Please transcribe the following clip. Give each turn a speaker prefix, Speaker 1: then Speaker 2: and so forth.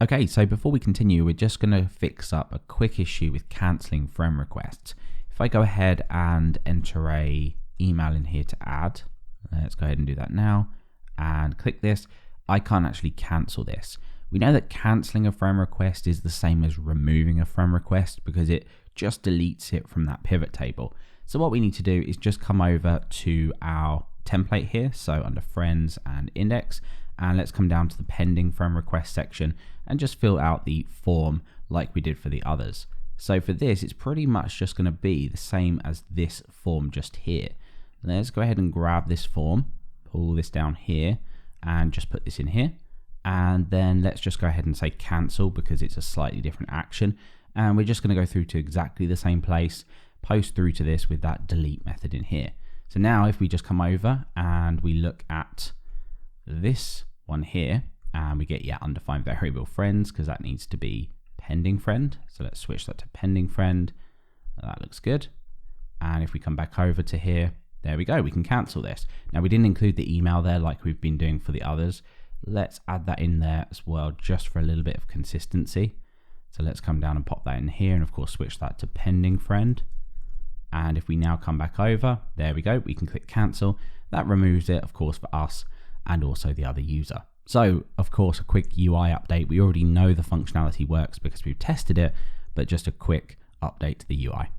Speaker 1: Okay, so before we continue, we're just going to fix up a quick issue with cancelling friend requests. If I go ahead and enter a email in here to add, let's go ahead and do that now, and click this, I can't actually cancel this. We know that cancelling a friend request is the same as removing a friend request because it just deletes it from that pivot table. So what we need to do is just come over to our template here, so under friends and index, and let's come down to the pending friend request section and just fill out the form like we did for the others. So for this, it's pretty much just going to be the same as this form just here. Let's go ahead and grab this form, pull this down here, and just put this in here. And then let's just go ahead and say cancel because it's a slightly different action. And we're just going to go through to exactly the same place, post through to this with that delete method in here. So now if we just come over and we look at this one here, and we get undefined variable friends because that needs to be pending friend. So let's switch that to pending friend. That looks good. And if we come back over to here, there we go, we can cancel this. Now we didn't include the email there like we've been doing for the others. Let's add that in there as well, just for a little bit of consistency. So let's come down and pop that in here, and of course switch that to pending friend. And if we now come back over, there we go, we can click cancel. That removes it, of course, for us and also the other user. So of course, a quick UI update. We already know the functionality works because we've tested it, but just a quick update to the UI.